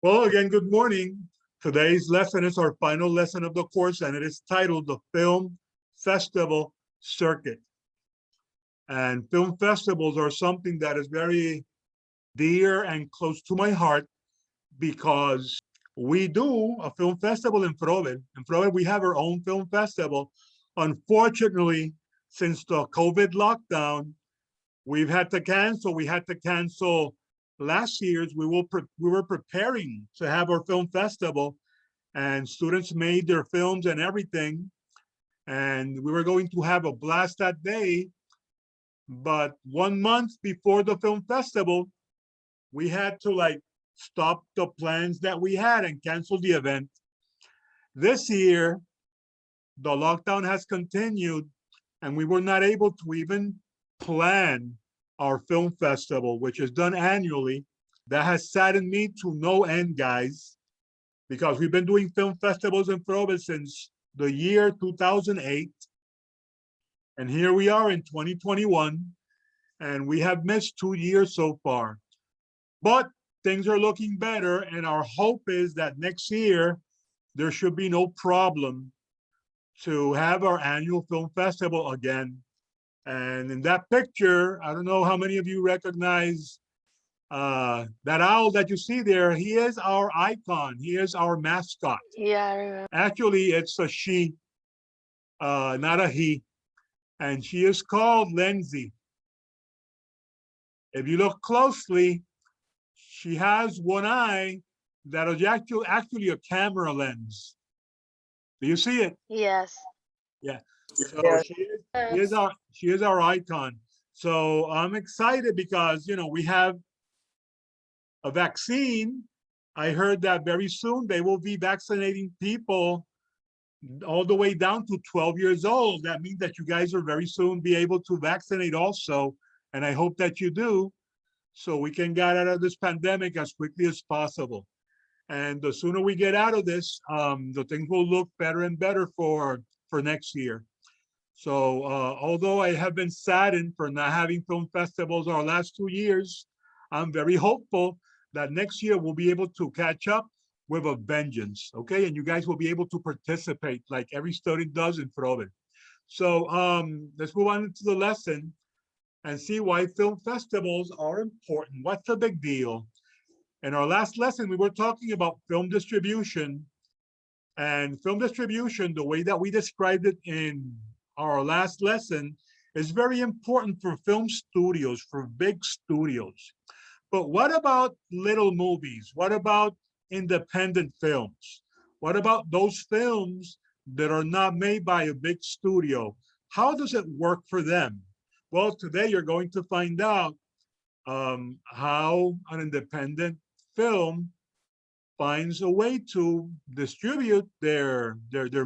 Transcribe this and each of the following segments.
Well, again, good morning. Today's lesson is our final lesson of the course, and it is titled The Film Festival Circuit. And film festivals are something that is very dear and close to my heart because we do a film festival in Frobel. In Frobel, we have our own film festival. Unfortunately, since the COVID lockdown, we've had to cancel. We had to cancel last year's. We were preparing to have our film festival, and students made their films and everything, and we were going to have a blast that day. But 1 month before the film festival, we had to stop the plans that we had and cancel the event. This year, the lockdown has continued, and we were not able to even plan our film festival, which is done annually. That has saddened me to no end, guys, because we've been doing film festivals in Frobel since the year 2008. And here we are in 2021, and we have missed 2 years so far. But things are looking better, and our hope is that next year there should be no problem to have our annual film festival again. And in that picture, I don't know how many of you recognize that owl that you see there. He is our icon. He is our mascot. Yeah, I remember. Actually, it's a she, not a he. And she is called Lindsay. If you look closely, she has one eye that is actually a camera lens. Do you see it? Yes. Yeah. So Yes. she is our icon. So I'm excited because we have a vaccine. I heard that very soon they will be vaccinating people all the way down to 12 years old. That means that you guys will very soon be able to vaccinate also. And I hope that you do, so we can get out of this pandemic as quickly as possible. And the sooner we get out of this, the things will look better and better for next year. So although I have been saddened for not having film festivals our last 2 years, I'm very hopeful that next year we'll be able to catch up with a vengeance, okay? And you guys will be able to participate like every student does in Frobel. So let's move on to the lesson and see why film festivals are important. What's the big deal? In our last lesson, we were talking about film distribution. And film distribution, the way that we described it in our last lesson, is very important for film studios, for big studios. But what about little movies? What about independent films? What about those films that are not made by a big studio? How does it work for them? Well, today you're going to find out how an independent film finds a way to distribute their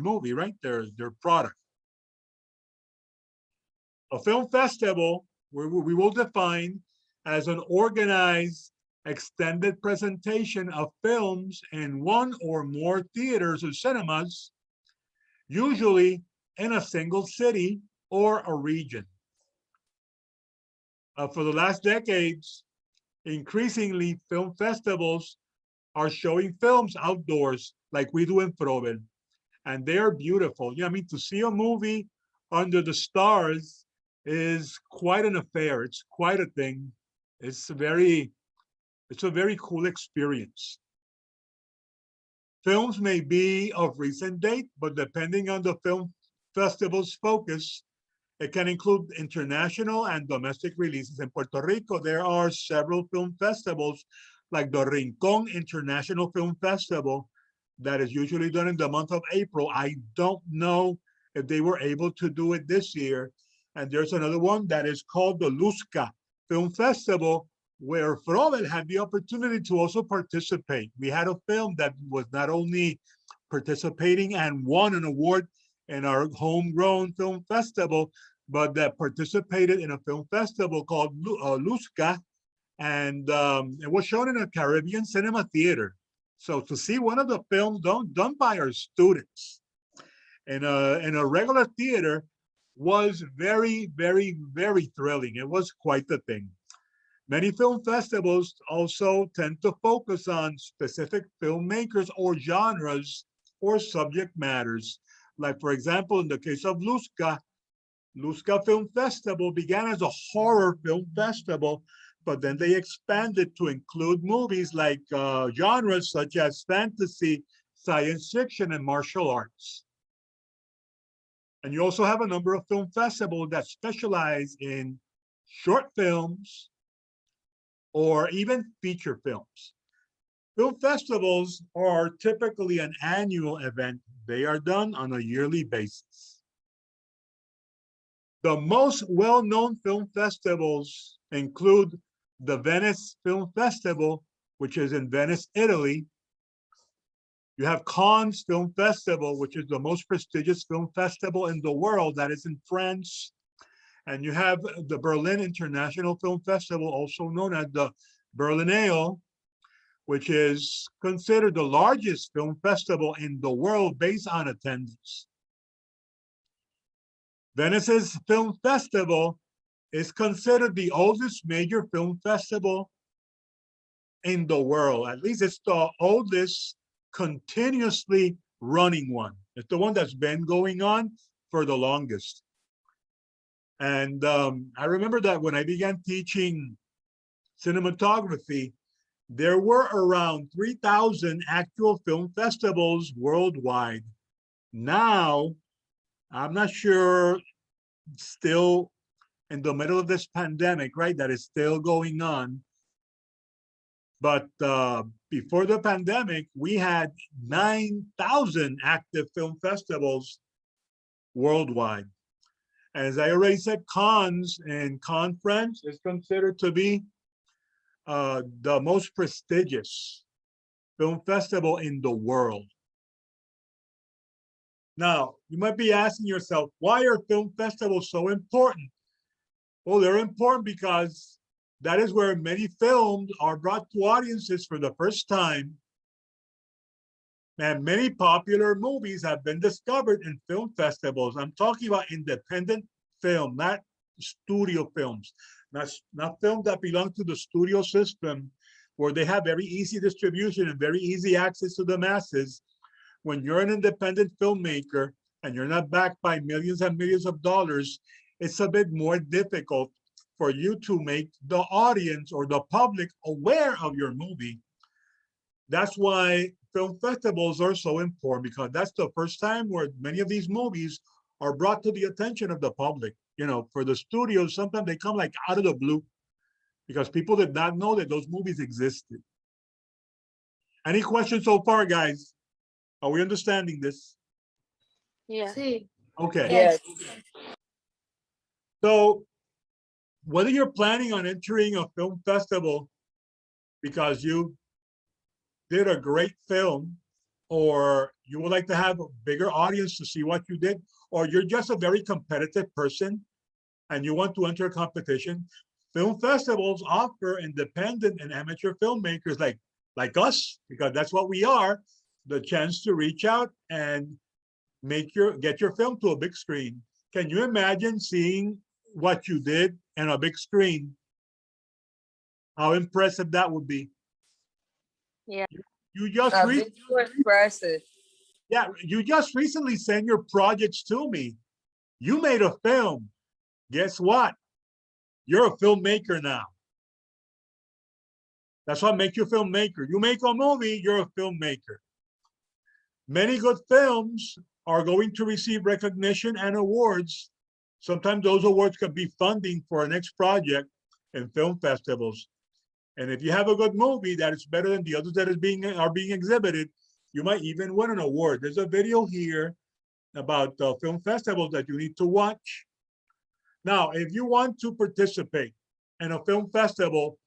movie, right? Their product. A film festival, we will define as an organized, extended presentation of films in one or more theaters or cinemas, usually in a single city or a region. For the last decades, increasingly, film festivals are showing films outdoors like we do in Frobel, and they are beautiful. Yeah, I mean, to see a movie under the stars is quite an affair. It's quite a thing. It's a very cool experience. Films may be of recent date, but depending on the film festival's focus, it can include international and domestic releases. In Puerto Rico, there are several film festivals like the Rincon International Film Festival that is usually done in the month of April. I don't know if they were able to do it this year. And there's another one that is called the Luzca Film Festival, where Frobel had the opportunity to also participate. We had a film that was not only participating and won an award in our homegrown film festival, but that participated in a film festival called Luzca, and it was shown in a Caribbean cinema theater. So to see one of the films done by our students in a regular theater was very, very, very thrilling. It was quite the thing. Many film festivals also tend to focus on specific filmmakers or genres or subject matters. Like, for example, in the case of Luzca Film Festival began as a horror film festival, but then they expanded to include movies like genres such as fantasy, science fiction, and martial arts. And you also have a number of film festivals that specialize in short films or even feature films. Film festivals are typically an annual event. They are done on a yearly basis. The most well-known film festivals include the Venice Film Festival, which is in Venice, Italy. You have Cannes Film Festival, which is the most prestigious film festival in the world, that is in France. And you have the Berlin International Film Festival, also known as the Berlinale, which is considered the largest film festival in the world based on attendance. Venice's film festival is considered the oldest major film festival in the world. At least it's the oldest continuously running one. It's the one that's been going on for the longest. And I remember that when I began teaching cinematography, there were around 3,000 actual film festivals worldwide. Now, I'm not sure, still in the middle of this pandemic, right, that is still going on. But before the pandemic, we had 9,000 active film festivals worldwide. As I already said, Cannes in Cannes, France is considered to be the most prestigious film festival in the world. Now, you might be asking yourself, why are film festivals so important? Well, they're important because that is where many films are brought to audiences for the first time. And many popular movies have been discovered in film festivals. I'm talking about independent film, not studio films, not films that belong to the studio system, where they have very easy distribution and very easy access to the masses. When you're an independent filmmaker and you're not backed by millions and millions of dollars, it's a bit more difficult for you to make the audience or the public aware of your movie. That's why film festivals are so important, because that's the first time where many of these movies are brought to the attention of the public. You know, for the studios, sometimes they come like out of the blue because people did not know that those movies existed. Any questions so far, guys? Are we understanding this? Yeah. Sí. Okay. Yes. So whether you're planning on entering a film festival because you did a great film, or you would like to have a bigger audience to see what you did, or you're just a very competitive person and you want to enter a competition, film festivals offer independent and amateur filmmakers like us, because that's what we are, the chance to reach out and get your film to a big screen. Can you imagine seeing what you did in a big screen? How impressive that would be. Yeah. You just A bit too expressive. you just recently sent your projects to me. You made a film. Guess what? You're a filmmaker now. That's what makes you a filmmaker. You make a movie, you're a filmmaker. Many good films are going to receive recognition and awards. Sometimes those awards can be funding for a next project in film festivals. And if you have a good movie that is better than the others that are being exhibited, you might even win an award. There's a video here about film festivals that you need to watch. Now, if you want to participate in a film festival,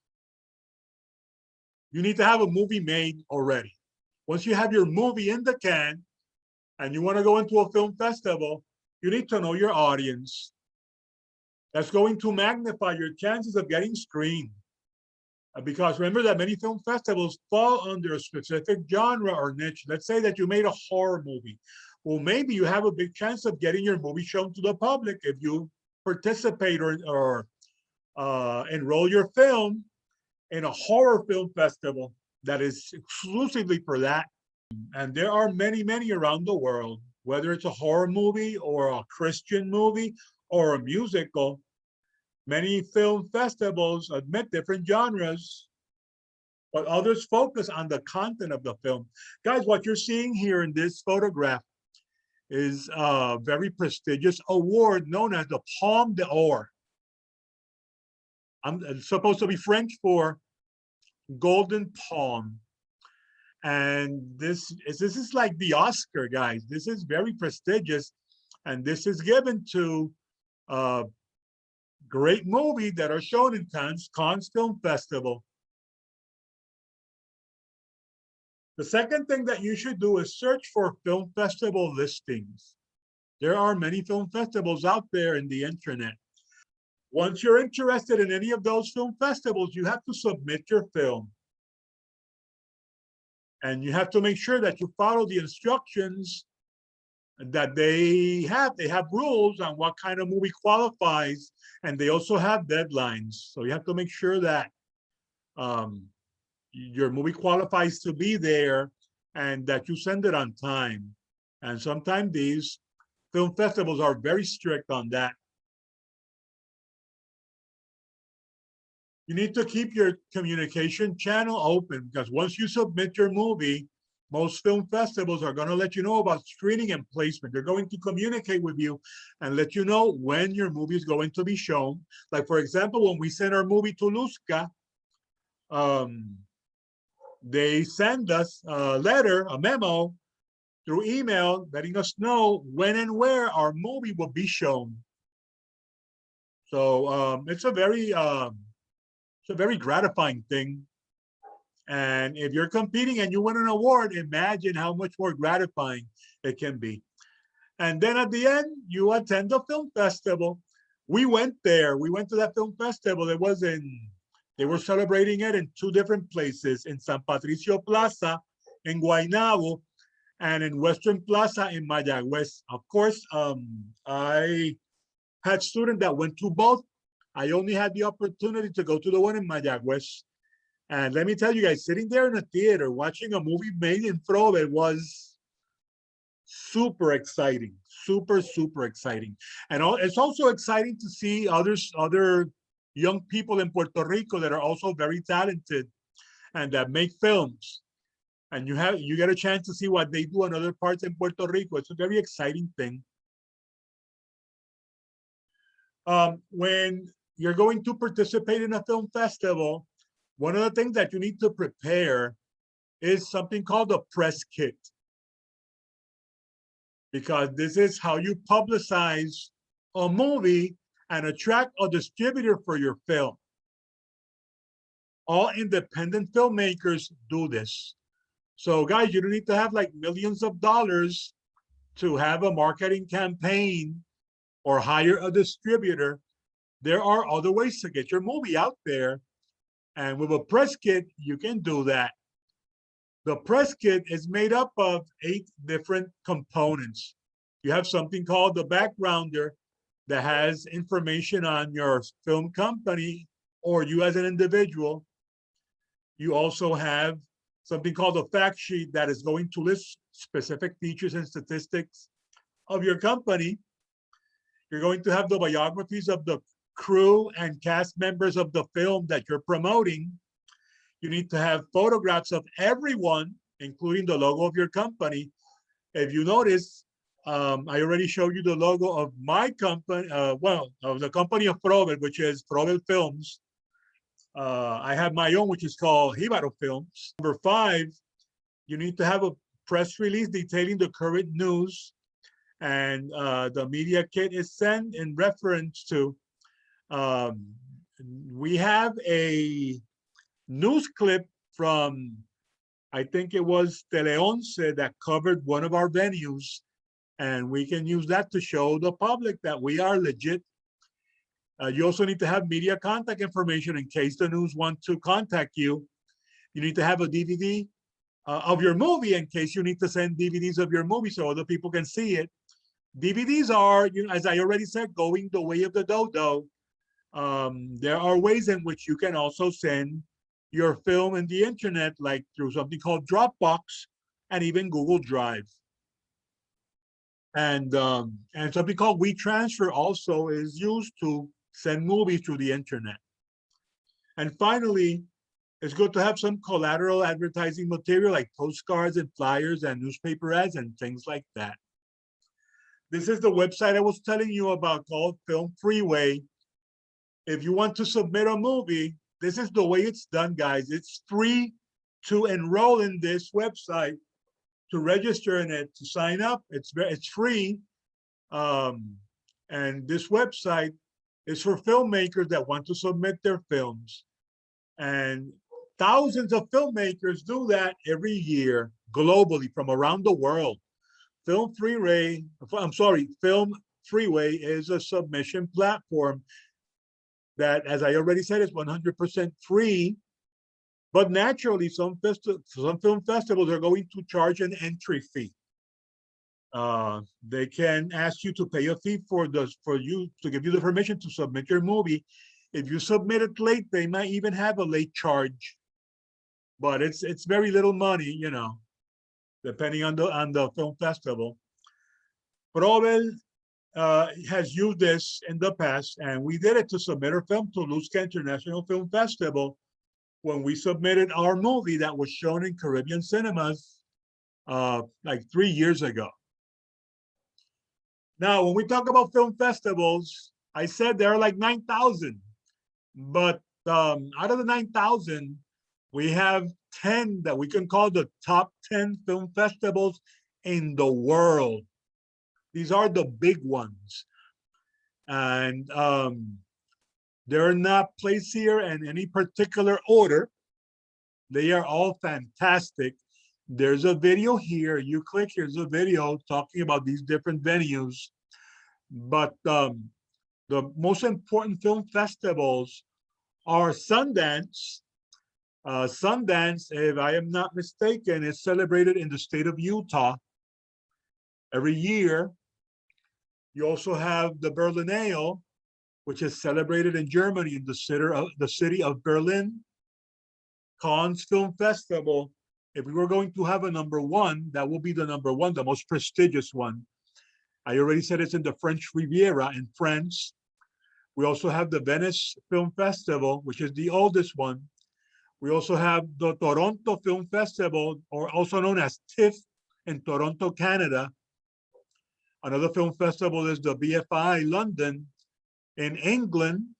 you need to have a movie made already. Once you have your movie in the can and you want to go into a film festival, you need to know your audience. That's going to magnify your chances of getting screened. Because remember that many film festivals fall under a specific genre or niche. Let's say that you made a horror movie. Well, maybe you have a big chance of getting your movie shown to the public if you participate or enroll your film in a horror film festival that is exclusively for that. And there are many, many around the world, whether it's a horror movie or a Christian movie or a musical. Many film festivals admit different genres, but others focus on the content of the film. Guys, what you're seeing here in this photograph is a very prestigious award known as the Palme d'Or. It's supposed to be French for Golden Palm. And this is like the Oscar, guys. This is very prestigious, and this is given to great movies that are shown in Cannes Film Festival. The second thing that you should do is search for film festival listings. There are many film festivals out there in the internet. Once you're interested in any of those film festivals, you have to submit your film. And you have to make sure that you follow the instructions that they have. They have rules on what kind of movie qualifies, and they also have deadlines. So you have to make sure that your movie qualifies to be there and that you send it on time. And sometimes these film festivals are very strict on that. You need to keep your communication channel open, because once you submit your movie, most film festivals are going to let you know about screening and placement. They're going to communicate with you and let you know when your movie is going to be shown. Like, for example, when we sent our movie to Luzca, they send us a letter, a memo through email letting us know when and where our movie will be shown. So it's a very gratifying thing. And if you're competing and you win an award, imagine how much more gratifying it can be. And then at the end, you attend the film festival. We went there. We went to that film festival. It was they were celebrating it in two different places, in San Patricio Plaza in Guaynabo and in Western Plaza in Mayagüez. Of course, I had students that went to both. I only had the opportunity to go to the one in Mayagüez. And let me tell you guys, sitting there in a theater watching a movie made in Frobel was super exciting, super exciting. And it's also exciting to see other young people in Puerto Rico that are also very talented and that make films. And you get a chance to see what they do in other parts in Puerto Rico. It's a very exciting thing. When you're going to participate in a film festival, one of the things that you need to prepare is something called a press kit, because this is how you publicize a movie and attract a distributor for your film. All independent filmmakers do this. So guys, you don't need to have like millions of dollars to have a marketing campaign or hire a distributor. There are other ways to get your movie out there. And with a press kit, you can do that. The press kit is made up of 8 different components. You have something called the backgrounder that has information on your film company or you as an individual. You also have something called a fact sheet that is going to list specific features and statistics of your company. You're going to have the biographies of the crew and cast members of the film that you're promoting. You need to have photographs of everyone, including the logo of your company. If you notice, I already showed you the logo of my company, of the company of Frobel, which is Frobel Films. I have my own, which is called Hibaro Films. Number 5, you need to have a press release detailing the current news, and the media kit is sent in reference to we have a news clip from, I think it was Tele Once, that covered one of our venues, and we can use that to show the public that we are legit. You also need to have media contact information in case the news want to contact you. You need to have a DVD of your movie in case you need to send DVDs of your movie so other people can see it. DVDs are, as I already said, going the way of the dodo. There are ways in which you can also send your film in the internet, like through something called Dropbox and even Google Drive. And something called WeTransfer also is used to send movies through the internet. And finally, it's good to have some collateral advertising material like postcards and flyers and newspaper ads and things like that. This is the website I was telling you about called Film Freeway. If you want to submit a movie, this is the way it's done, guys. It's free to enroll in this website, to register in it, to sign up. It's free. And this website is for filmmakers that want to submit their films. And thousands of filmmakers do that every year globally from around the world. Film Freeway is a submission platform that, as I already said, is 100% free. But naturally, some film festivals are going to charge an entry fee. They can ask you to pay a fee for you to give you the permission to submit your movie. If you submit it late, they might even have a late charge. But it's very little money, you know, depending on the film festival. Provel has used this in the past, and we did it to submit our film to Luzca International Film Festival when we submitted our movie that was shown in Caribbean cinemas like 3 years ago. Now, when we talk about film festivals, I said there are like 9,000, but out of the 9,000, we have 10 that we can call the top 10 film festivals in the world. These are the big ones. And they're not placed here in any particular order. They are all fantastic. There's a video here. You click, here's a video talking about these different venues. But the most important film festivals are Sundance. Sundance, if I am not mistaken, is celebrated in the state of Utah every year. You also have the Berlinale, which is celebrated in Germany in the city of Berlin. Cannes Film Festival, if we were going to have a number one, that will be the number one, the most prestigious one. I already said it's in the French Riviera in France. We also have the Venice Film Festival, which is the oldest one. We also have the Toronto Film Festival, or also known as TIFF in Toronto, Canada. Another film festival is the BFI London. In England,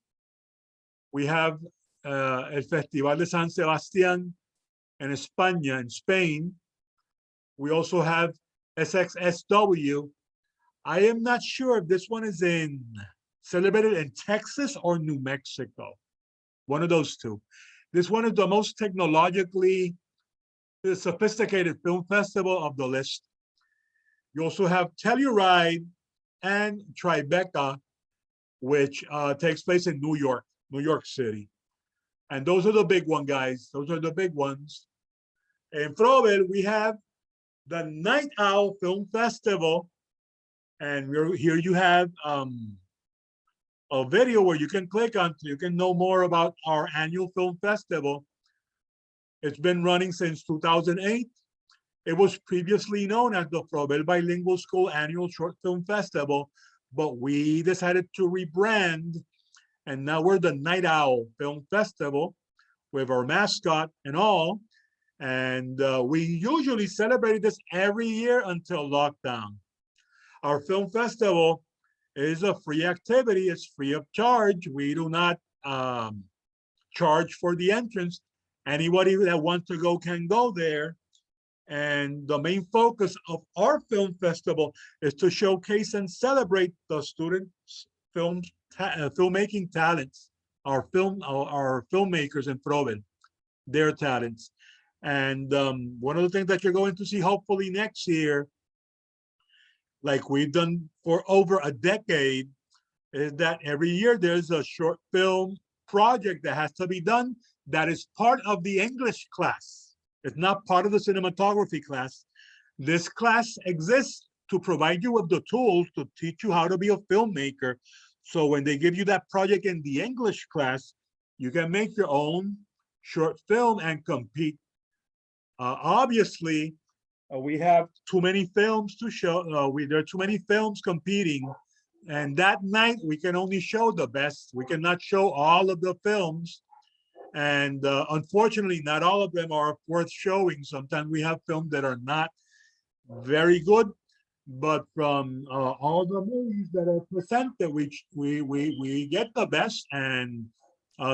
we have el Festival de San Sebastián in España, in Spain. We also have SXSW. I am not sure if this one is celebrated in Texas or New Mexico. One of those two. This one is the most technologically sophisticated film festival of the list. You also have Telluride and Tribeca, which takes place in New York City. And those are the big ones, guys. Those are the big ones. In Provel, we have the Night Owl Film Festival. And here you have a video where you can click on, so you can know more about our annual film festival. It's been running since 2008. It was previously known as the Provel Bilingual School Annual Short Film Festival, but we decided to rebrand, and now we're the Night Owl Film Festival with our mascot and all. And we usually celebrate this every year until lockdown. Our film festival is a free activity. It's free of charge. We do not charge for the entrance. Anybody that wants to go can go there. And the main focus of our film festival is to showcase and celebrate the students' filmmaking talents, our filmmakers in Provel, their talents. And one of the things that you're going to see hopefully next year, like we've done for over a decade, is that every year there's a short film project that has to be done that is part of the English class. It's not part of the cinematography class. This class exists to provide you with the tools to teach you how to be a filmmaker. So when they give you that project in the English class, you can make your own short film and compete. Obviously, we have too many films to show. There are too many films competing, and that night we can only show the best. We cannot show all of the films, and unfortunately, not all of them are worth showing. Sometimes we have films that are not very good, but from all the movies that are presented, we get the best, and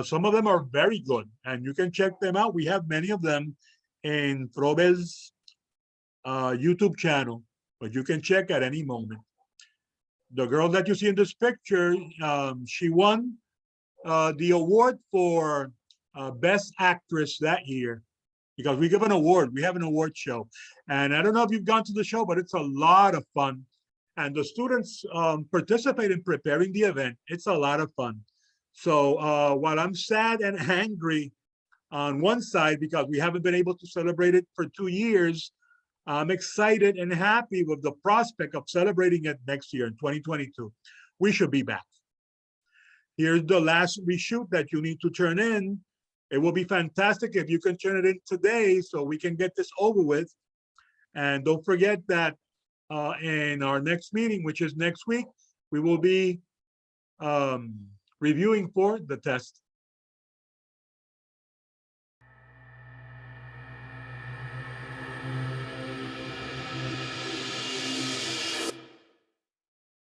some of them are very good, and you can check them out. We have many of them in Probe's YouTube channel, but you can check at any moment. The girl that you see in this picture, she won the award for Best Actress that year, because we give an award. We have an award show. And I don't know if you've gone to the show, but it's a lot of fun. And the students participate in preparing the event. It's a lot of fun. So while I'm sad and angry on one side because we haven't been able to celebrate it for 2 years, I'm excited and happy with the prospect of celebrating it next year in 2022. We should be back. Here's the last reshoot that you need to turn in. It will be fantastic if you can turn it in today so we can get this over with. And don't forget that in our next meeting, which is next week, we will be reviewing for the test.